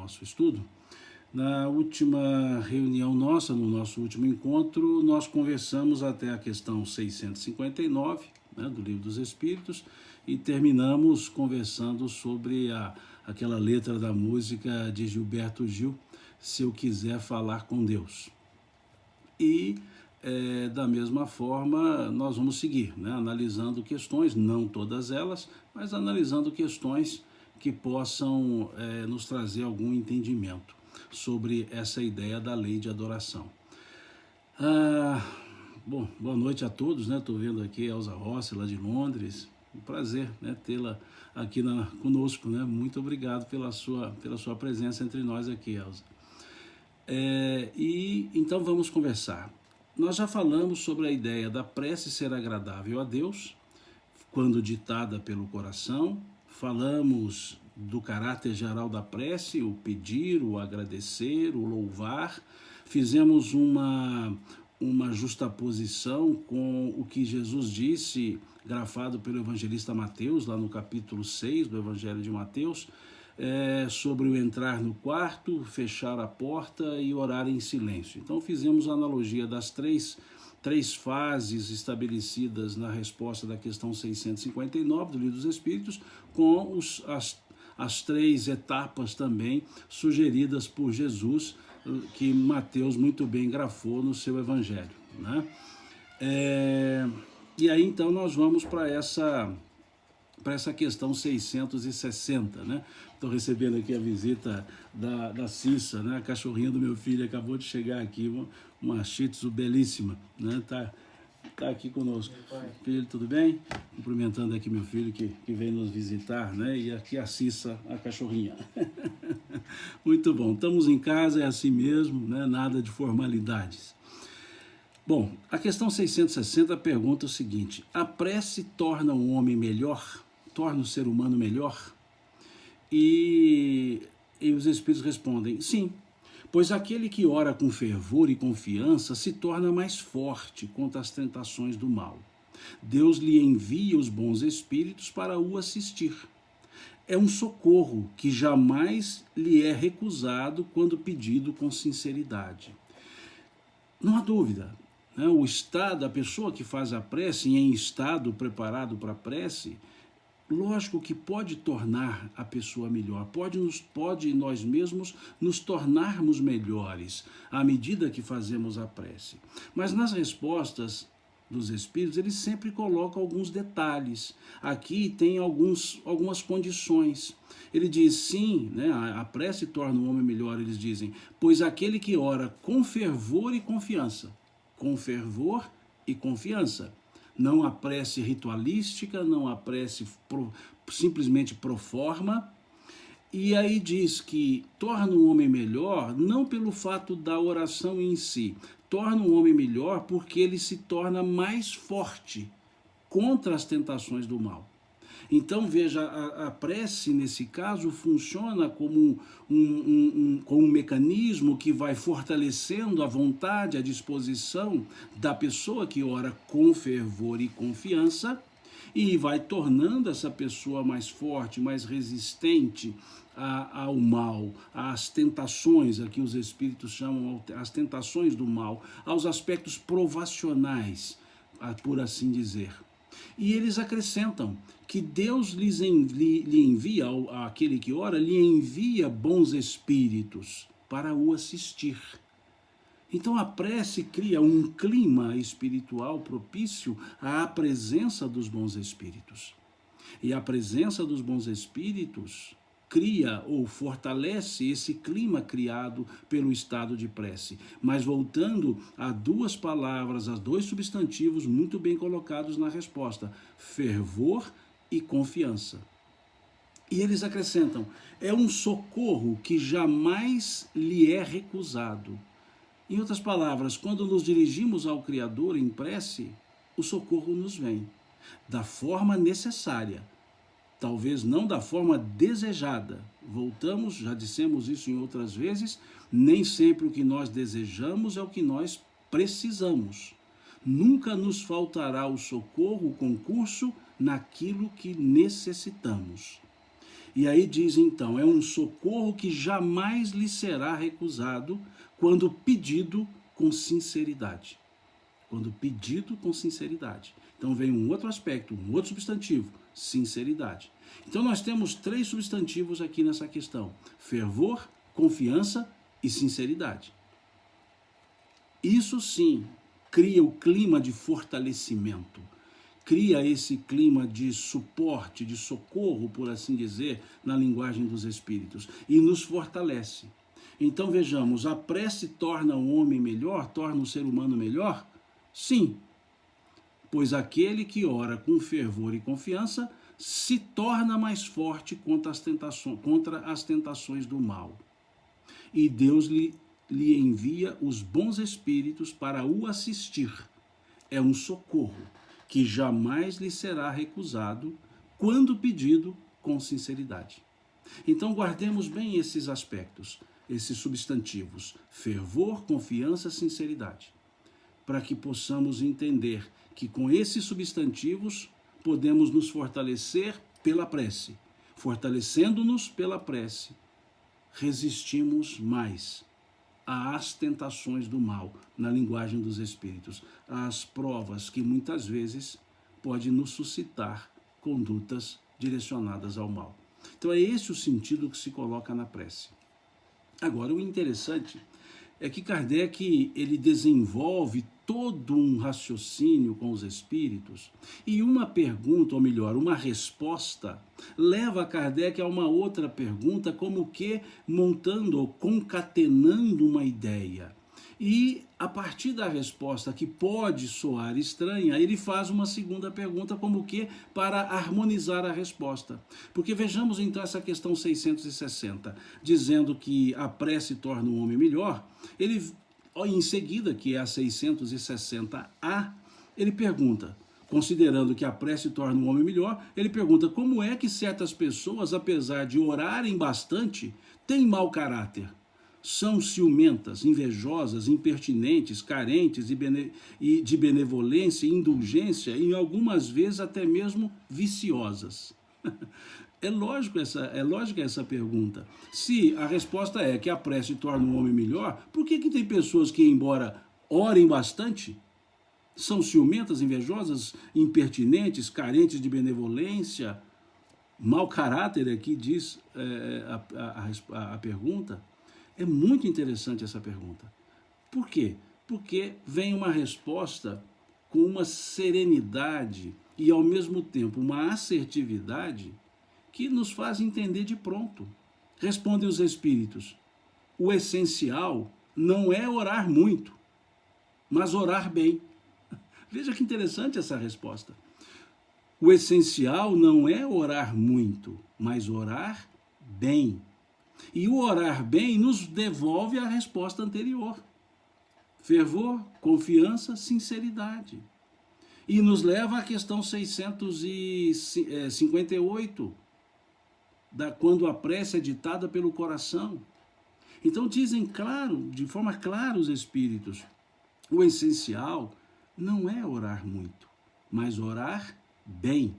nosso estudo. Na última reunião nossa, no nosso último encontro, nós conversamos até a questão 659, né, do Livro dos Espíritos, e terminamos conversando sobre aquela letra da música de Gilberto Gil, Se Eu Quiser Falar com Deus. E, da mesma forma, nós vamos seguir, né, analisando questões, não todas elas, mas analisando questões que possam nos trazer algum entendimento sobre essa ideia da lei de adoração. Bom, boa noite a todos, né? Estou vendo aqui a Elza Rossi, lá de Londres. Um prazer, né, tê-la aqui conosco, né? Muito obrigado pela sua presença entre nós aqui, Elza. E então vamos conversar. Nós já falamos sobre a ideia da prece ser agradável a Deus, quando ditada pelo coração. Falamos do caráter geral da prece, o pedir, o agradecer, o louvar. Fizemos uma justaposição com o que Jesus disse, grafado pelo evangelista Mateus, lá no capítulo 6 do Evangelho de Mateus, sobre o entrar no quarto, fechar a porta e orar em silêncio. Então fizemos a analogia das três fases estabelecidas na resposta da questão 659 do Livro dos Espíritos, com as três etapas também sugeridas por Jesus, que Mateus muito bem grafou no seu Evangelho, né? E aí então nós vamos para essa questão 660, né? Estou recebendo aqui a visita da Cissa, né? A cachorrinha do meu filho acabou de chegar aqui, uma Shih Tzu belíssima, né? Tá aqui conosco. Filho, tudo bem? Cumprimentando aqui meu filho que veio nos visitar, né? E aqui a Cissa, a cachorrinha. Muito bom, estamos em casa, é assim mesmo, né? Nada de formalidades. Bom, a questão 660 pergunta o seguinte: a prece torna o homem melhor? Torna o ser humano melhor? E os Espíritos respondem, sim, pois aquele que ora com fervor e confiança se torna mais forte contra as tentações do mal. Deus lhe envia os bons espíritos para o assistir. É um socorro que jamais lhe é recusado quando pedido com sinceridade. Não há dúvida, né? O estado, a pessoa que faz a prece em estado preparado para a prece, lógico que pode tornar a pessoa melhor, pode nós mesmos nos tornarmos melhores à medida que fazemos a prece. Mas nas respostas dos Espíritos, eles sempre colocam alguns detalhes. Aqui tem algumas condições. Ele diz, sim, né, a prece torna o homem melhor, eles dizem, pois aquele que ora com fervor e confiança. Com fervor e confiança. Não a prece ritualística, não a prece simplesmente pro forma. E aí diz que torna o homem melhor não pelo fato da oração em si, torna o homem melhor porque ele se torna mais forte contra as tentações do mal. Então, veja, a prece, nesse caso, funciona como um mecanismo que vai fortalecendo a vontade, a disposição da pessoa que ora com fervor e confiança e vai tornando essa pessoa mais forte, mais resistente ao mal, às tentações, aqui os Espíritos chamam as tentações do mal, aos aspectos provacionais, por assim dizer. E eles acrescentam que Deus lhe envia, àquele que ora, lhe envia bons espíritos para o assistir. Então a prece cria um clima espiritual propício à presença dos bons espíritos. E a presença dos bons espíritos cria ou fortalece esse clima criado pelo estado de prece. Mas voltando a duas palavras, a dois substantivos muito bem colocados na resposta: fervor e confiança. E eles acrescentam, é um socorro que jamais lhe é recusado. Em outras palavras, quando nos dirigimos ao Criador em prece, o socorro nos vem da forma necessária, talvez não da forma desejada. Voltamos, já dissemos isso em outras vezes, nem sempre o que nós desejamos é o que nós precisamos. Nunca nos faltará o socorro, o concurso naquilo que necessitamos. E aí diz então, é um socorro que jamais lhe será recusado quando pedido com sinceridade. Quando pedido com sinceridade. Então vem um outro aspecto, um outro substantivo, sinceridade. Então nós temos 3 substantivos aqui nessa questão: fervor, confiança e sinceridade. Isso sim cria o clima de fortalecimento, cria esse clima de suporte, de socorro, por assim dizer, na linguagem dos espíritos, e nos fortalece. Então vejamos, a prece torna o homem melhor, torna o ser humano melhor? Sim, pois aquele que ora com fervor e confiança se torna mais forte contra as tentações do mal. E Deus lhe envia os bons espíritos para o assistir. É um socorro que jamais lhe será recusado quando pedido com sinceridade. Então guardemos bem esses aspectos, esses substantivos: fervor, confiança, sinceridade, para que possamos entender que com esses substantivos podemos nos fortalecer pela prece. Fortalecendo-nos pela prece, resistimos mais às tentações do mal, na linguagem dos espíritos, às provas que muitas vezes podem nos suscitar condutas direcionadas ao mal. Então é esse o sentido que se coloca na prece. Agora, o interessante é que Kardec ele desenvolve todo um raciocínio com os espíritos, e uma pergunta, ou melhor, uma resposta, leva Kardec a uma outra pergunta, como que montando ou concatenando uma ideia. E a partir da resposta, que pode soar estranha, ele faz uma segunda pergunta, como que para harmonizar a resposta. Porque vejamos então essa questão 660, dizendo que a prece torna o homem melhor. Ele, em seguida, que é a 660A, ele pergunta, considerando que a prece torna o homem melhor, ele pergunta como é que certas pessoas, apesar de orarem bastante, têm mau caráter. São ciumentas, invejosas, impertinentes, carentes de benevolência e indulgência, e algumas vezes até mesmo viciosas. É lógica essa pergunta. Se a resposta é que a prece torna o homem melhor, por que tem pessoas que, embora orem bastante, são ciumentas, invejosas, impertinentes, carentes de benevolência, mau caráter, aqui diz a pergunta? É muito interessante essa pergunta. Por quê? Porque vem uma resposta com uma serenidade e, ao mesmo tempo, uma assertividade que nos faz entender de pronto. Respondem os espíritos: o essencial não é orar muito, mas orar bem. Veja que interessante essa resposta. O essencial não é orar muito, mas orar bem. E o orar bem nos devolve a resposta anterior: fervor, confiança, sinceridade. E nos leva à questão 658, quando a prece é ditada pelo coração. Então dizem claro, de forma clara os espíritos, o essencial não é orar muito, mas orar bem.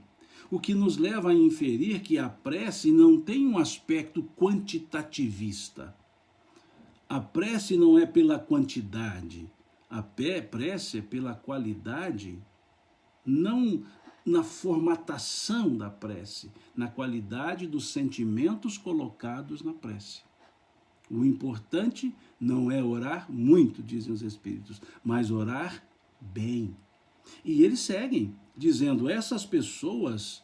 O que nos leva a inferir que a prece não tem um aspecto quantitativista. A prece não é pela quantidade, a prece é pela qualidade, não na formatação da prece, na qualidade dos sentimentos colocados na prece. O importante não é orar muito, dizem os espíritos, mas orar bem. E eles seguem dizendo: essas pessoas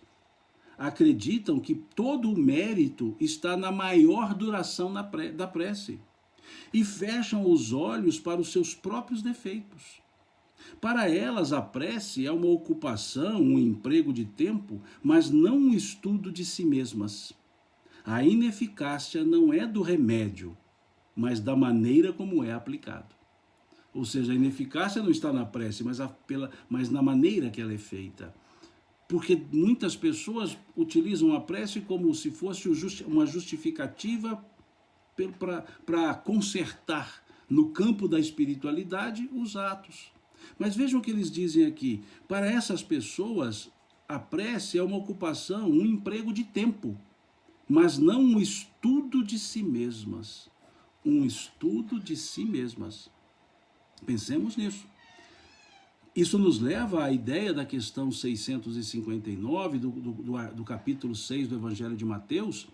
acreditam que todo o mérito está na maior duração da prece e fecham os olhos para os seus próprios defeitos. Para elas, a prece é uma ocupação, um emprego de tempo, mas não um estudo de si mesmas. A ineficácia não é do remédio, mas da maneira como é aplicado. Ou seja, a ineficácia não está na prece, mas na maneira que ela é feita. Porque muitas pessoas utilizam a prece como se fosse uma justificativa para consertar no campo da espiritualidade os atos. Mas vejam o que eles dizem aqui: para essas pessoas, a prece é uma ocupação, um emprego de tempo, mas não um estudo de si mesmas. Um estudo de si mesmas. Pensemos nisso. Isso nos leva à ideia da questão 659 do capítulo 6 do Evangelho de Mateus,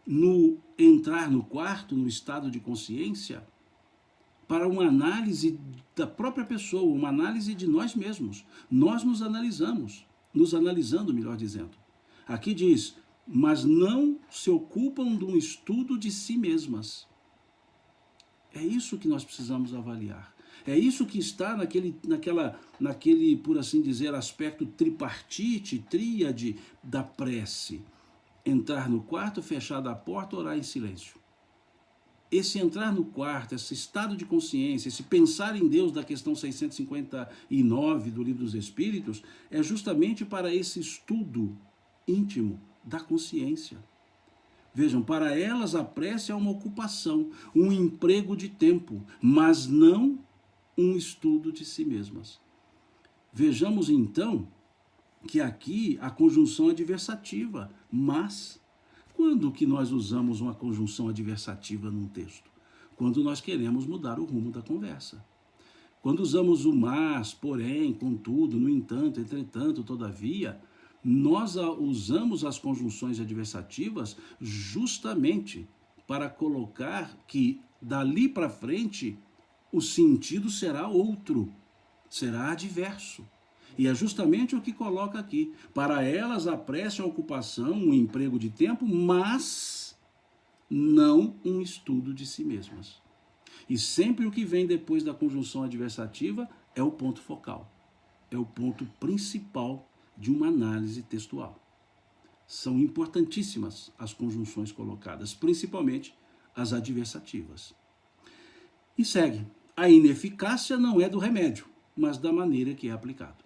no entrar no quarto, no estado de consciência, para uma análise da própria pessoa, uma análise de nós mesmos. Nós nos analisando, melhor dizendo. Aqui diz, mas não se ocupam de um estudo de si mesmas. É isso que nós precisamos avaliar. É isso que está naquele, por assim dizer, aspecto tripartite, tríade da prece. Entrar no quarto, fechar a porta, orar em silêncio. Esse entrar no quarto, esse estado de consciência, esse pensar em Deus da questão 659 do Livro dos Espíritos, é justamente para esse estudo íntimo da consciência. Vejam, para elas a prece é uma ocupação, um emprego de tempo, mas não um estudo de si mesmas. Vejamos então que aqui a conjunção adversativa, mas quando que nós usamos uma conjunção adversativa num texto? Quando nós queremos mudar o rumo da conversa. Quando usamos o mas, porém, contudo, no entanto, entretanto, todavia, nós usamos as conjunções adversativas justamente para colocar que dali para frente o sentido será outro, será adverso. E é justamente o que coloca aqui. Para elas a prece é uma ocupação, um emprego de tempo, mas não um estudo de si mesmas. E sempre o que vem depois da conjunção adversativa é o ponto focal, é o ponto principal de uma análise textual. São importantíssimas as conjunções colocadas, principalmente as adversativas. E segue. A ineficácia não é do remédio, mas da maneira que é aplicado.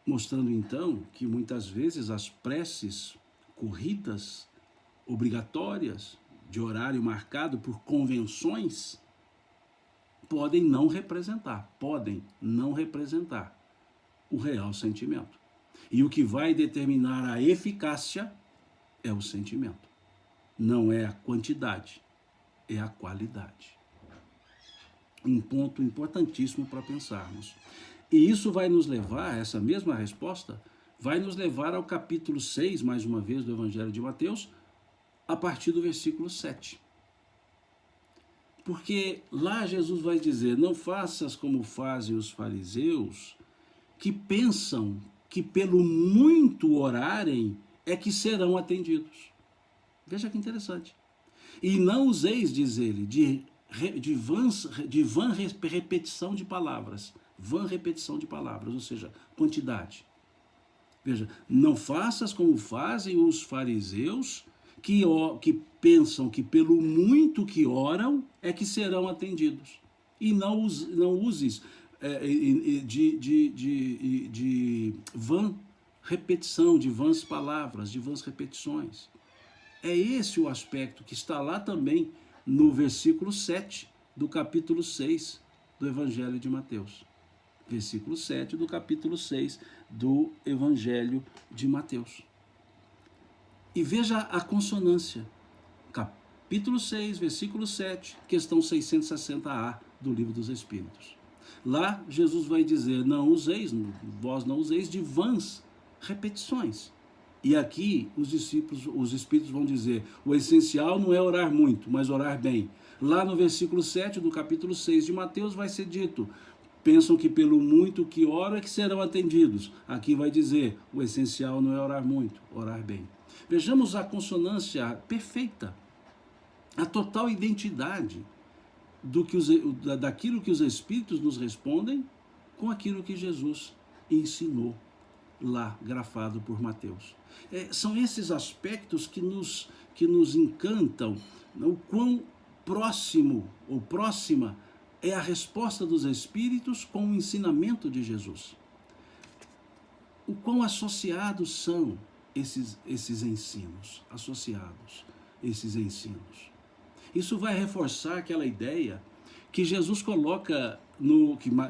Mostrando então que muitas vezes as preces corridas, obrigatórias, de horário marcado por convenções, podem não representar o real sentimento. E o que vai determinar a eficácia é o sentimento. Não é a quantidade, é a qualidade. Um ponto importantíssimo para pensarmos. E isso vai nos levar, essa mesma resposta, vai nos levar ao capítulo 6, mais uma vez, do Evangelho de Mateus, a partir do versículo 7. Porque lá Jesus vai dizer, não faças como fazem os fariseus, que pensam que pelo muito orarem é que serão atendidos. Veja que interessante. E não useis, diz ele, de vã repetição de palavras. Vã repetição de palavras, ou seja, quantidade. Veja, não faças como fazem os fariseus, que pensam que pelo muito que oram é que serão atendidos. E não uses de vã repetição, de vãs palavras, de vãs repetições. É esse o aspecto que está lá também no versículo 7 do capítulo 6 do Evangelho de Mateus. Versículo 7 do capítulo 6 do Evangelho de Mateus. E veja a consonância. Capítulo 6, versículo 7, questão 660A do Livro dos Espíritos. Lá Jesus vai dizer, vós não useis de vãs repetições. E aqui os espíritos vão dizer, o essencial não é orar muito, mas orar bem. Lá no versículo 7 do capítulo 6 de Mateus vai ser dito, pensam que pelo muito que oram é que serão atendidos. Aqui vai dizer, o essencial não é orar muito, orar bem. Vejamos a consonância perfeita, a total identidade daquilo que os Espíritos nos respondem com aquilo que Jesus ensinou lá, grafado por Mateus. São esses aspectos que nos encantam, o quão próximo ou próxima é a resposta dos Espíritos com o ensinamento de Jesus. O quão associados são esses ensinos, Isso vai reforçar aquela ideia que Jesus coloca,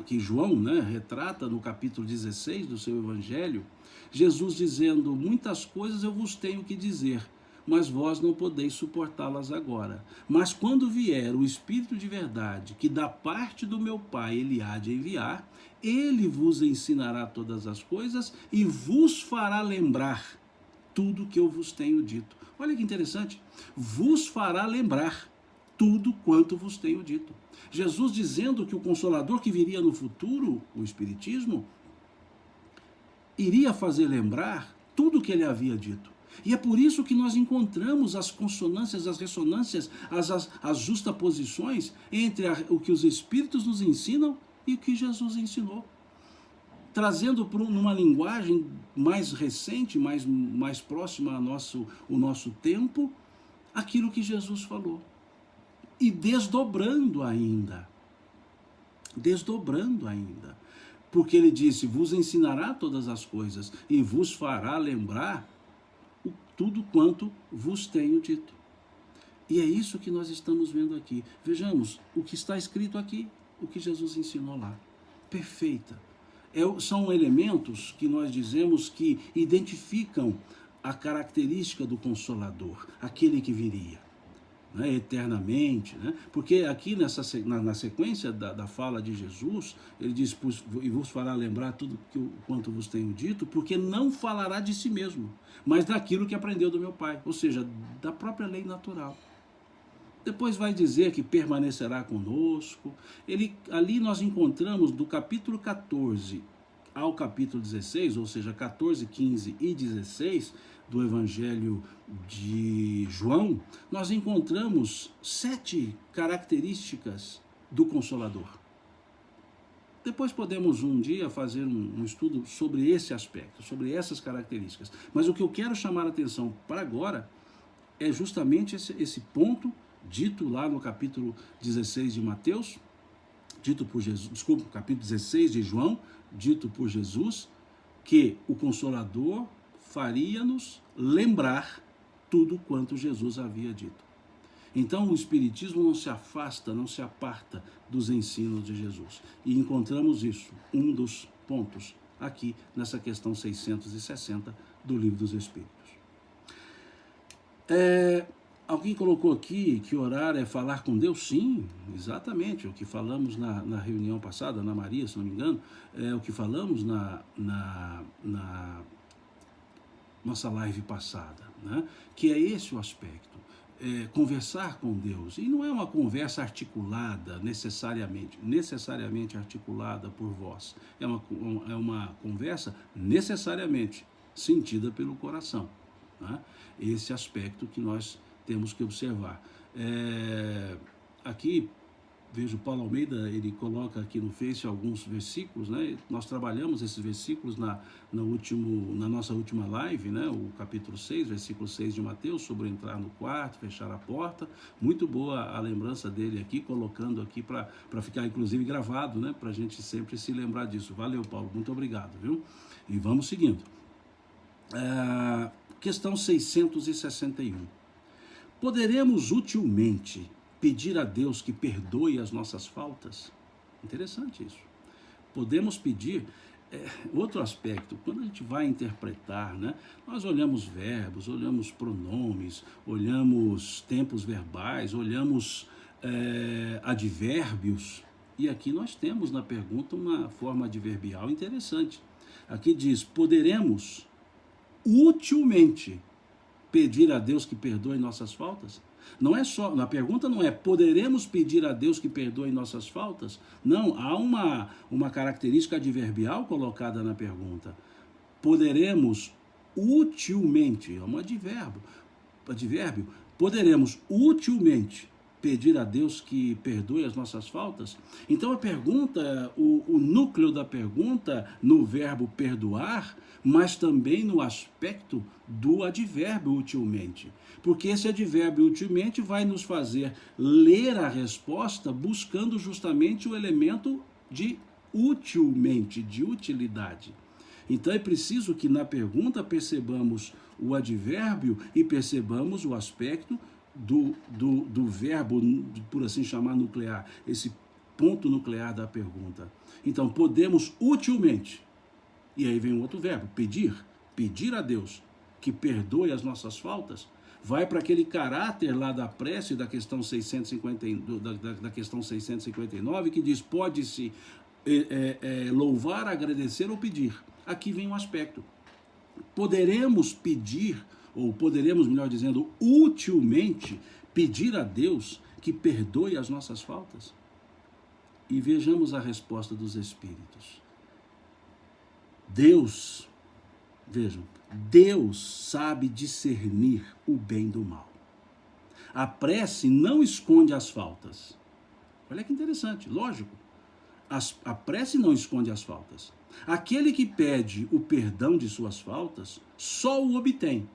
que João retrata no capítulo 16 do seu Evangelho, Jesus dizendo, muitas coisas eu vos tenho que dizer, mas vós não podeis suportá-las agora. Mas quando vier o Espírito de verdade, que da parte do meu Pai ele há de enviar, ele vos ensinará todas as coisas e vos fará lembrar tudo que eu vos tenho dito. Olha que interessante. Vos fará lembrar tudo quanto vos tenho dito. Jesus dizendo que o Consolador que viria no futuro, o Espiritismo, iria fazer lembrar tudo que ele havia dito. E é por isso que nós encontramos as consonâncias, as ressonâncias, as justaposições entre o que os Espíritos nos ensinam e o que Jesus ensinou. Trazendo numa linguagem mais recente, mais próxima ao nosso tempo, aquilo que Jesus falou. E desdobrando ainda. Porque ele disse, vos ensinará todas as coisas e vos fará lembrar tudo quanto vos tenho dito. E é isso que nós estamos vendo aqui. Vejamos o que está escrito aqui, o que Jesus ensinou lá. Perfeita. São elementos que nós dizemos que identificam a característica do Consolador, aquele que viria, né, eternamente, né? Porque aqui na sequência da fala de Jesus, ele diz, e vos fará lembrar tudo quanto vos tenho dito, porque não falará de si mesmo, mas daquilo que aprendeu do meu Pai, ou seja, da própria lei natural. Depois vai dizer que permanecerá conosco. Ali nós encontramos do capítulo 14 ao capítulo 16, ou seja, 14, 15 e 16 do Evangelho de João, nós encontramos 7 características do Consolador. Depois podemos um dia fazer um estudo sobre esse aspecto, sobre essas características. Mas o que eu quero chamar a atenção para agora é justamente esse ponto dito lá no capítulo 16 de Mateus, dito por Jesus, capítulo 16 de João, dito por Jesus, que o Consolador faria-nos lembrar tudo quanto Jesus havia dito. Então o Espiritismo não se afasta, não se aparta dos ensinos de Jesus. E encontramos isso, um dos pontos, aqui nessa questão 660 do Livro dos Espíritos. Alguém colocou aqui que orar é falar com Deus? Sim, exatamente. O que falamos na reunião passada, na Maria, se não me engano, é o que falamos na nossa live passada, né? Que é esse o aspecto. Conversar com Deus. E não é uma conversa articulada, necessariamente articulada por vós. É uma conversa necessariamente sentida pelo coração, né? Esse aspecto que nós temos que observar. Aqui, vejo Paulo Almeida, ele coloca aqui no Face alguns versículos, né? Nós trabalhamos esses versículos na nossa última live, né? O capítulo 6, versículo 6 de Mateus, sobre entrar no quarto, fechar a porta. Muito boa a lembrança dele aqui, colocando aqui para ficar inclusive gravado, né? Para a gente sempre se lembrar disso. Valeu, Paulo, muito obrigado, viu? E vamos seguindo. Questão 661. Poderemos utilmente pedir a Deus que perdoe as nossas faltas? Interessante isso. Podemos pedir. Outro aspecto, quando a gente vai interpretar, né, nós olhamos verbos, olhamos pronomes, olhamos tempos verbais, olhamos advérbios, e aqui nós temos na pergunta uma forma adverbial interessante. Aqui diz, poderemos utilmente pedir a Deus que perdoe nossas faltas? Não é só, na pergunta não é, poderemos pedir a Deus que perdoe nossas faltas? Não, há uma característica adverbial colocada na pergunta. Poderemos utilmente, é um advérbio, poderemos utilmente pedir a Deus que perdoe as nossas faltas? Então a pergunta, o núcleo da pergunta no verbo perdoar, mas também no aspecto do advérbio utilmente. Porque esse advérbio utilmente vai nos fazer ler a resposta buscando justamente o elemento de utilmente, de utilidade. Então é preciso que na pergunta percebamos o advérbio e percebamos o aspecto do verbo, por assim chamar, nuclear, esse ponto nuclear da pergunta. Então, podemos utilmente, e aí vem um outro verbo, pedir a Deus que perdoe as nossas faltas, vai para aquele caráter lá da prece da questão 650, da questão 659, que diz: pode-se louvar, agradecer ou pedir. Aqui vem um aspecto. Poderemos pedir, ou poderemos, melhor dizendo, utilmente pedir a Deus que perdoe as nossas faltas? E vejamos a resposta dos Espíritos. Deus, vejam, Deus sabe discernir o bem do mal. A prece não esconde as faltas. Olha que interessante, lógico. A prece não esconde as faltas. Aquele que pede o perdão de suas faltas, só o obtém,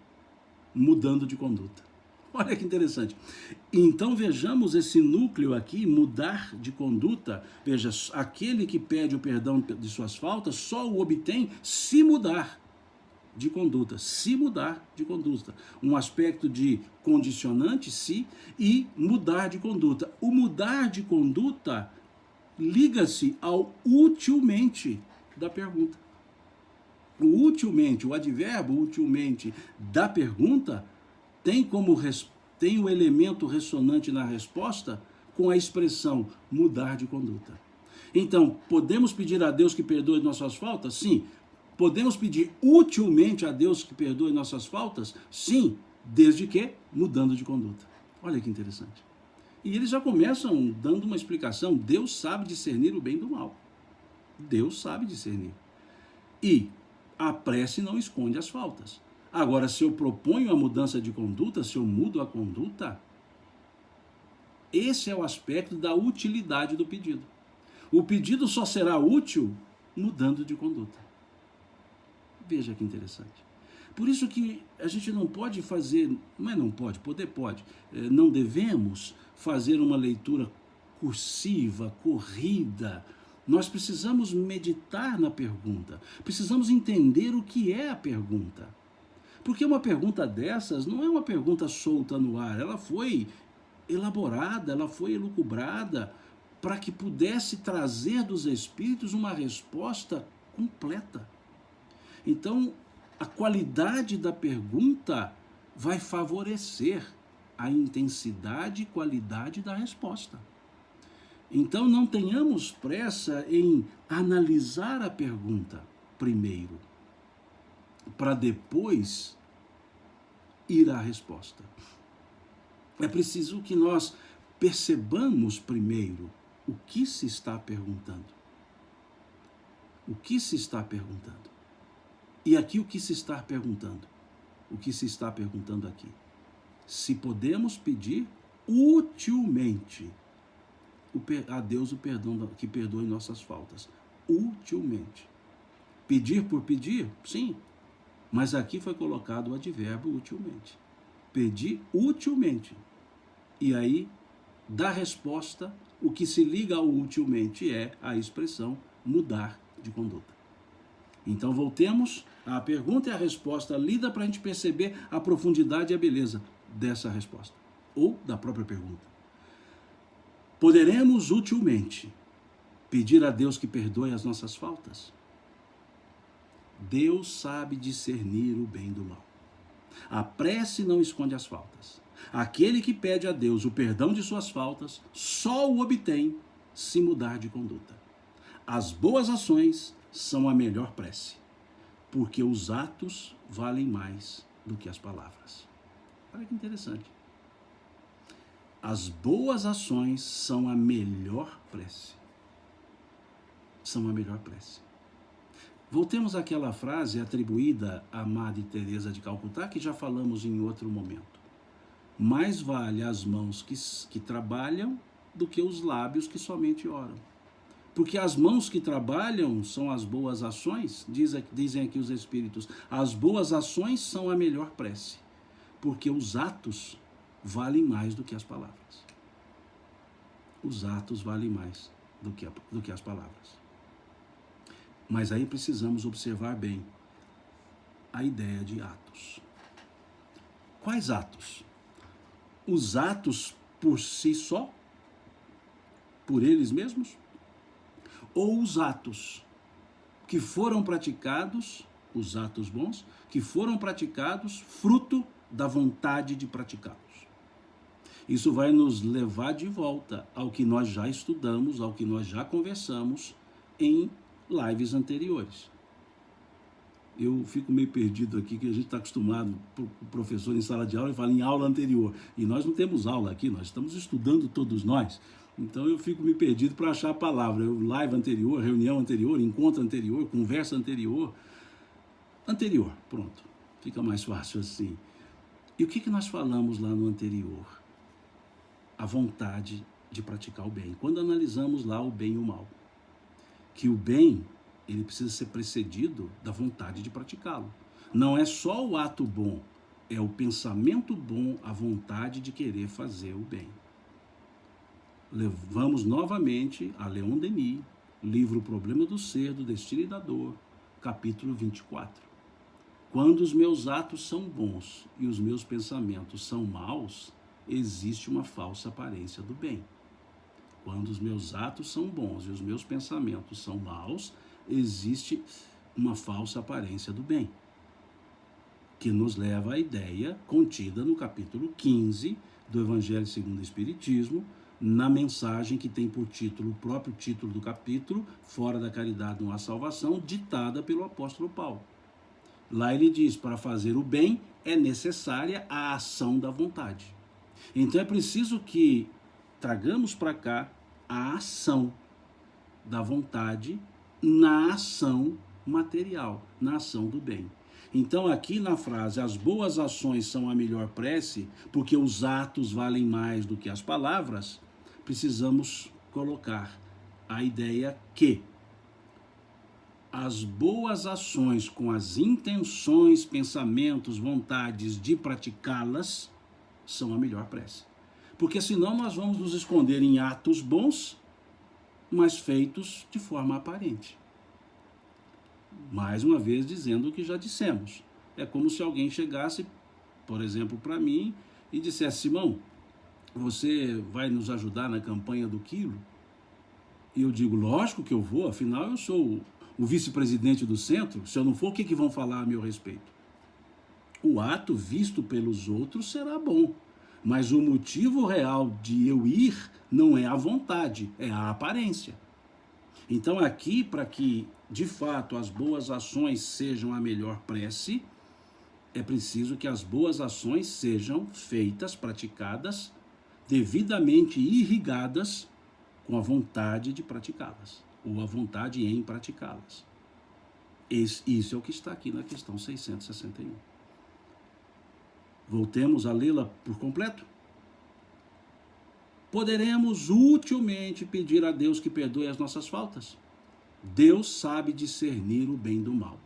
mudando de conduta. Olha que interessante. Então vejamos esse núcleo aqui, mudar de conduta. Veja, aquele que pede o perdão de suas faltas, só o obtém se mudar de conduta. Se mudar de conduta. Um aspecto de condicionante, se, e mudar de conduta. O mudar de conduta liga-se ao utilmente da pergunta. O utilmente, o advérbio utilmente da pergunta tem o elemento ressonante na resposta com a expressão mudar de conduta. Então, podemos pedir a Deus que perdoe nossas faltas? Sim. Podemos pedir utilmente a Deus que perdoe nossas faltas? Sim, desde que mudando de conduta. Olha que interessante. E eles já começam dando uma explicação. Deus sabe discernir o bem do mal. Deus sabe discernir. E a prece não esconde as faltas. Agora, se eu proponho a mudança de conduta, se eu mudo a conduta, esse é o aspecto da utilidade do pedido. O pedido só será útil mudando de conduta. Veja que interessante. Por isso que a gente não pode fazer, não pode, poder pode, não devemos fazer uma leitura cursiva, corrida. Nós precisamos meditar na pergunta, precisamos entender o que é a pergunta. Porque uma pergunta dessas não é uma pergunta solta no ar, ela foi elaborada, ela foi elucubrada para que pudesse trazer dos Espíritos uma resposta completa. Então, a qualidade da pergunta vai favorecer a intensidade e qualidade da resposta. Então, não tenhamos pressa em analisar a pergunta primeiro, para depois ir à resposta. É preciso que nós percebamos primeiro o que se está perguntando. O que se está perguntando? E aqui o que se está perguntando? O que se está perguntando aqui? Se podemos pedir utilmente a Deus o perdão, que perdoe nossas faltas. Utilmente. Pedir por pedir? Sim. Mas aqui foi colocado o advérbio utilmente. Pedir utilmente. E aí, da resposta, o que se liga ao utilmente é a expressão mudar de conduta. Então voltemos à pergunta e à resposta lida para a gente perceber a profundidade e a beleza dessa resposta, ou da própria pergunta. Poderemos utilmente pedir a Deus que perdoe as nossas faltas? Deus sabe discernir o bem do mal. A prece não esconde as faltas. Aquele que pede a Deus o perdão de suas faltas, só o obtém se mudar de conduta. As boas ações são a melhor prece, porque os atos valem mais do que as palavras. Olha que interessante. As boas ações são a melhor prece. São a melhor prece. Voltemos àquela frase atribuída a Madre Teresa de Calcutá, que já falamos em outro momento. Mais vale as mãos que trabalham do que os lábios que somente oram. Porque as mãos que trabalham são as boas ações, dizem aqui os Espíritos, as boas ações são a melhor prece, porque os atos valem mais do que as palavras. Os atos valem mais do que as palavras. Mas aí precisamos observar bem a ideia de atos. Quais atos? Os atos por si só? Por eles mesmos? Ou os atos que foram praticados, os atos bons, que foram praticados fruto da vontade de praticá-los. Isso vai nos levar de volta ao que nós já estudamos, ao que nós já conversamos em lives anteriores. Eu fico meio perdido aqui, que a gente está acostumado, o professor em sala de aula, e fala em aula anterior. E nós não temos aula aqui, nós estamos estudando todos nós. Então eu fico meio perdido para achar a palavra. Live anterior, reunião anterior, encontro anterior, conversa anterior. Anterior, pronto. Fica mais fácil assim. E o que nós falamos lá no anterior? A vontade de praticar o bem. Quando analisamos lá o bem e o mal. Que o bem, ele precisa ser precedido da vontade de praticá-lo. Não é só o ato bom, é o pensamento bom, a vontade de querer fazer o bem. Vamos novamente a Leon Denis, livro O Problema do Ser, do Destino e da Dor, capítulo 24. Quando os meus atos são bons e os meus pensamentos são maus, existe uma falsa aparência do bem. Quando os meus atos são bons e os meus pensamentos são maus, existe uma falsa aparência do bem, que nos leva à ideia contida no capítulo 15 do Evangelho segundo o Espiritismo, na mensagem que tem por título, o próprio título do capítulo, Fora da Caridade não há salvação, ditada pelo apóstolo Paulo. Lá ele diz, para fazer o bem é necessária a ação da vontade. Então é preciso que tragamos para cá a ação da vontade na ação material, na ação do bem. Então aqui na frase, as boas ações são a melhor prece, porque os atos valem mais do que as palavras, precisamos colocar a ideia que as boas ações com as intenções, pensamentos, vontades de praticá-las são a melhor prece. Porque senão nós vamos nos esconder em atos bons, mas feitos de forma aparente. Mais uma vez dizendo o que já dissemos. É como se alguém chegasse, por exemplo, para mim e dissesse, Simão, você vai nos ajudar na campanha do quilo? E eu digo, lógico que eu vou, afinal eu sou o vice-presidente do centro, se eu não for, o que vão falar a meu respeito? O ato visto pelos outros será bom, mas o motivo real de eu ir não é a vontade, é a aparência. Então aqui, para que de fato as boas ações sejam a melhor prece, é preciso que as boas ações sejam feitas, praticadas, devidamente irrigadas com a vontade de praticá-las, ou a vontade em praticá-las. Isso é o que está aqui na questão 661. Voltemos a lê-la por completo. Poderemos utilmente pedir a Deus que perdoe as nossas faltas. Deus sabe discernir o bem do mal.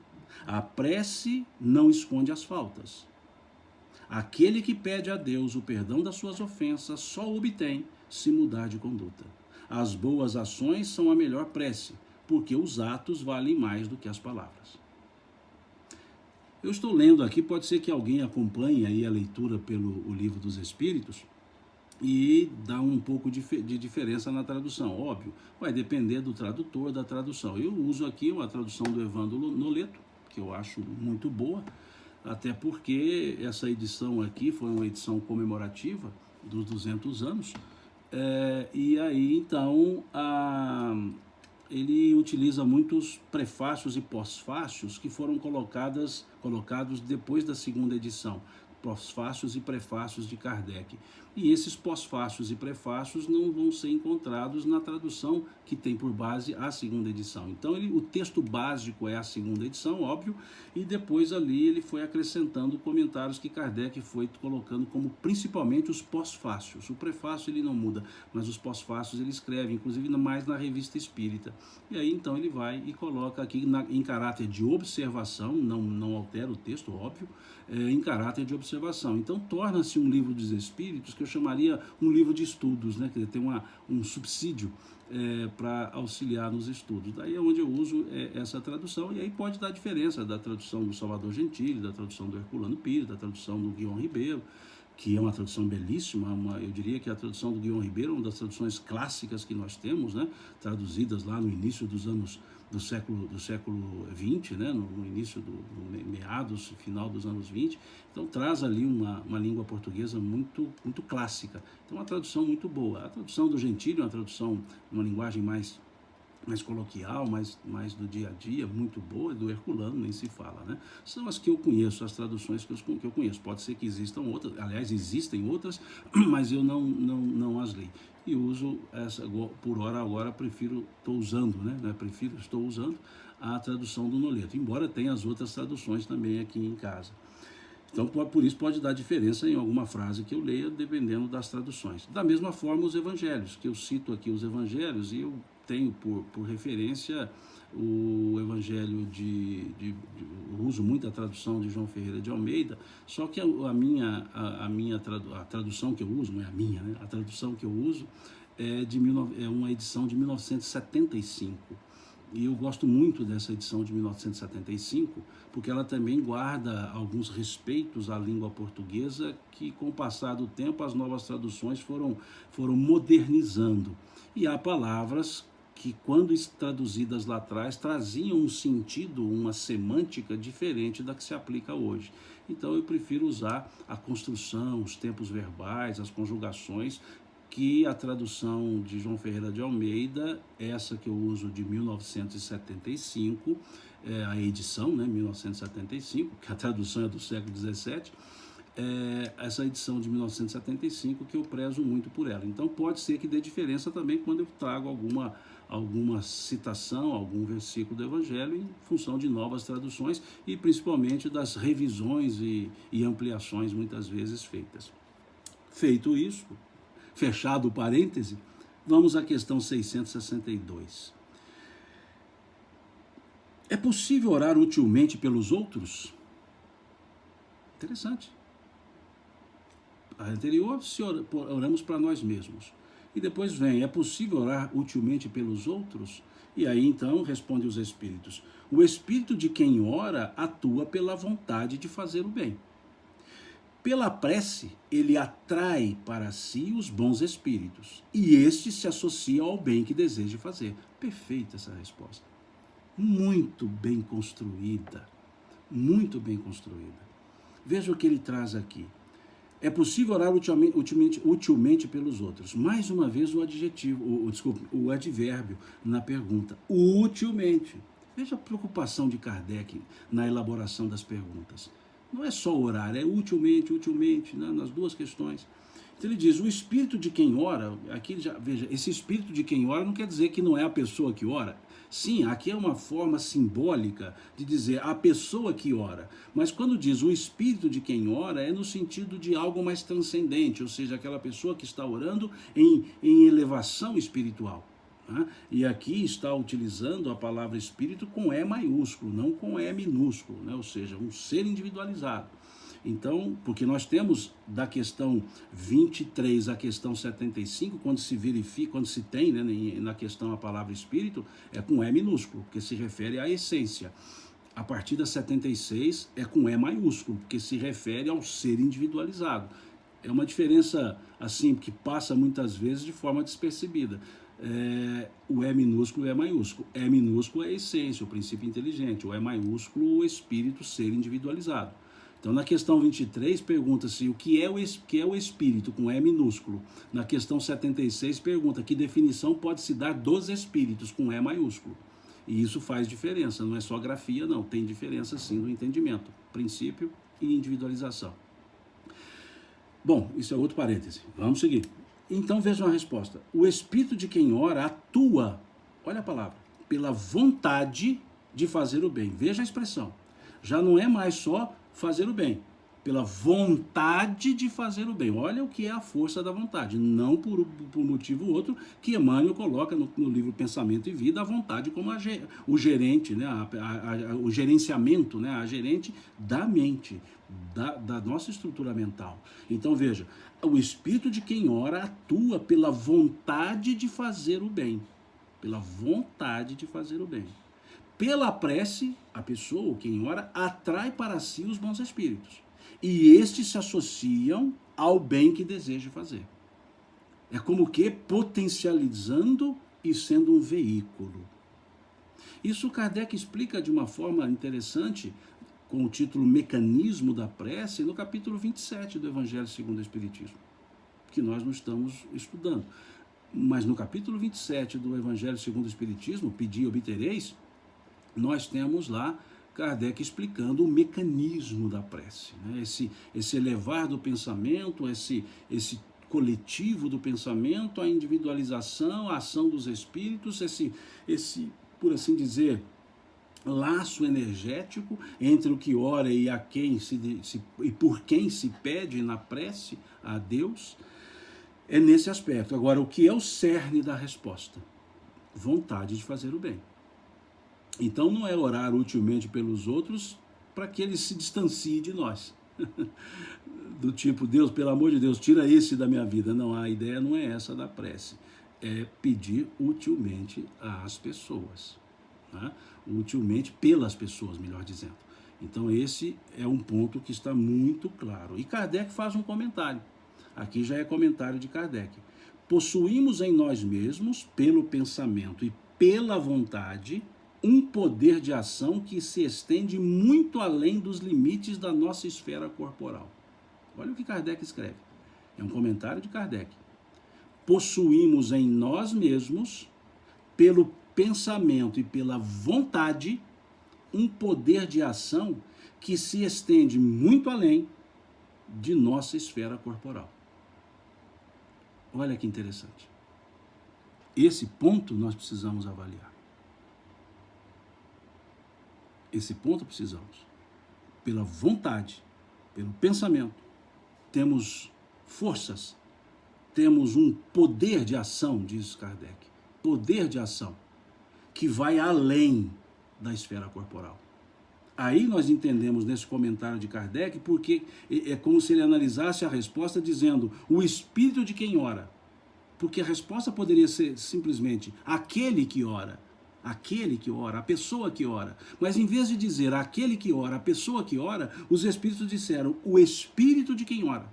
A prece não esconde as faltas. Aquele que pede a Deus o perdão das suas ofensas só o obtém se mudar de conduta. As boas ações são a melhor prece, porque os atos valem mais do que as palavras. Eu estou lendo aqui, pode ser que alguém acompanhe aí a leitura pelo o Livro dos Espíritos e dá um pouco de diferença na tradução. Óbvio, vai depender do tradutor, da tradução. Eu uso aqui uma tradução do Evandro Noleto, que eu acho muito boa, até porque essa edição aqui foi uma edição comemorativa dos 200 anos, e aí então ele utiliza muitos prefácios e pós-fácios que foram colocados depois da segunda edição, pós-fácios e prefácios de Kardec. E esses pós-fácios e prefácios não vão ser encontrados na tradução que tem por base a segunda edição. Então o texto básico é a segunda edição, óbvio, e depois ali ele foi acrescentando comentários que Kardec foi colocando como principalmente os pós-fácios. O prefácio ele não muda, mas os pós-fácios ele escreve, inclusive mais na Revista Espírita. E aí então ele vai e coloca aqui em caráter de observação, não altera o texto, óbvio, em caráter de observação. Então torna-se um livro dos Espíritos que eu chamaria um livro de estudos, né? Quer dizer, tem um subsídio para auxiliar nos estudos. Daí é onde eu uso essa tradução, e aí pode dar diferença da tradução do Salvador Gentili, da tradução do Herculano Pires, da tradução do Guion Ribeiro, que é uma tradução belíssima, eu diria que a tradução do Guion Ribeiro é uma das traduções clássicas que nós temos, né, traduzidas lá no início do século XX, né, no início meados, final dos anos 20. Então traz ali uma língua portuguesa muito clássica. Então uma tradução muito boa. A tradução do Gentili é uma tradução, uma linguagem mais coloquial, mais do dia a dia, muito boa, do Herculano nem se fala, né? São as que eu conheço, as traduções que eu conheço. Pode ser que existam outras, aliás, existem outras, mas eu não as li. E uso essa, por hora agora, estou usando a tradução do Noleto, embora tenha as outras traduções também aqui em casa. Então, por isso pode dar diferença em alguma frase que eu leia, dependendo das traduções. Da mesma forma, os evangelhos, que eu cito aqui os evangelhos, e eu tenho por referência o evangelho eu uso muito a tradução de João Ferreira de Almeida, só que a tradução que eu uso, não é a minha, né? A tradução que eu uso é uma edição de 1975. E eu gosto muito dessa edição de 1975, porque ela também guarda alguns respeitos à língua portuguesa que, com o passar do tempo, as novas traduções foram modernizando. E há palavras que, quando traduzidas lá atrás, traziam um sentido, uma semântica diferente da que se aplica hoje. Então eu prefiro usar a construção, os tempos verbais, as conjugações, que a tradução de João Ferreira de Almeida, essa que eu uso de 1975, a edição, né, 1975, que a tradução é do século XVII, essa edição de 1975 que eu prezo muito por ela. Então pode ser que dê diferença também quando eu trago alguma citação, algum versículo do Evangelho em função de novas traduções e principalmente das revisões e ampliações muitas vezes feitas. Feito isso, fechado o parêntese, vamos à questão 662. É possível orar utilmente pelos outros? Interessante. A anterior, se oramos para nós mesmos. E depois vem, é possível orar utilmente pelos outros? E aí então responde os espíritos. O espírito de quem ora atua pela vontade de fazer o bem. Pela prece, ele atrai para si os bons espíritos, e estes se associam ao bem que deseja fazer. Perfeita essa resposta. Muito bem construída. Muito bem construída. Veja o que ele traz aqui. É possível orar utilmente pelos outros. Mais uma vez o advérbio na pergunta. Utilmente. Veja a preocupação de Kardec na elaboração das perguntas. Não é só orar, é utilmente, né, nas duas questões. Então ele diz, o espírito de quem ora, aqui veja, esse espírito de quem ora não quer dizer que não é a pessoa que ora. Sim, aqui é uma forma simbólica de dizer a pessoa que ora. Mas quando diz o espírito de quem ora, é no sentido de algo mais transcendente, ou seja, aquela pessoa que está orando em elevação espiritual. E aqui está utilizando a palavra espírito com E maiúsculo, não com E minúsculo, né? Ou seja, um ser individualizado. Então, porque nós temos da questão 23 à questão 75, quando se verifica, quando se tem, né, na questão a palavra espírito, é com E minúsculo, porque se refere à essência. A partir da 76 é com E maiúsculo, porque se refere ao ser individualizado. É uma diferença assim que passa muitas vezes de forma despercebida. O E minúsculo e o E maiúsculo. E minúsculo é a essência, o princípio inteligente. O E maiúsculo, o espírito, ser individualizado. Então, na questão 23, pergunta-se o que é o espírito, com E minúsculo. Na questão 76, pergunta que definição pode se dar dos espíritos, com E maiúsculo. E isso faz diferença, não é só grafia, não. Tem diferença, sim, no entendimento. Princípio e individualização. Bom, isso é outro parêntese. Vamos seguir. Então vejam a resposta. O espírito de quem ora atua, olha a palavra, pela vontade de fazer o bem. Veja a expressão. Já não é mais só fazer o bem, pela vontade de fazer o bem. Olha o que é a força da vontade, não por motivo outro que Emmanuel coloca no livro Pensamento e Vida, a vontade como o gerente, né, o gerenciamento, né, a gerente da mente, da nossa estrutura mental. Então veja, o espírito de quem ora atua pela vontade de fazer o bem, pela vontade de fazer o bem. Pela prece, a pessoa, quem ora, atrai para si os bons espíritos. E estes se associam ao bem que deseja fazer. É como que potencializando e sendo um veículo. Isso Kardec explica de uma forma interessante, com o título Mecanismo da Prece, no capítulo 27 do Evangelho segundo o Espiritismo, que nós não estamos estudando. Mas no capítulo 27 do Evangelho segundo o Espiritismo, Pedi e obtereis, nós temos lá Kardec explicando o mecanismo da prece, né? Esse elevar do pensamento, esse coletivo do pensamento, a individualização, a ação dos espíritos, esse, por assim dizer, laço energético entre o que ora e a quem e por quem se pede na prece a Deus, é nesse aspecto. Agora, o que é o cerne da resposta? Vontade de fazer o bem. Então não é orar utilmente pelos outros para que eles se distanciem de nós. Do tipo, Deus, pelo amor de Deus, tira esse da minha vida. Não, a ideia não é essa da prece. É pedir utilmente às pessoas. Né? Utilmente pelas pessoas, melhor dizendo. Então esse é um ponto que está muito claro. E Kardec faz um comentário. Aqui já é comentário de Kardec. Possuímos em nós mesmos, pelo pensamento e pela vontade, um poder de ação que se estende muito além dos limites da nossa esfera corporal. Olha o que Kardec escreve. É um comentário de Kardec. Possuímos em nós mesmos, pelo pensamento e pela vontade, um poder de ação que se estende muito além de nossa esfera corporal. Olha que interessante. Esse ponto nós precisamos avaliar. Esse ponto precisamos. Pela vontade, pelo pensamento, temos forças, temos um poder de ação, diz Kardec. Poder de ação que vai além da esfera corporal. Aí nós entendemos nesse comentário de Kardec, porque é como se ele analisasse a resposta dizendo o espírito de quem ora. Porque a resposta poderia ser simplesmente aquele que ora, a pessoa que ora. Mas em vez de dizer aquele que ora, a pessoa que ora, os espíritos disseram o espírito de quem ora.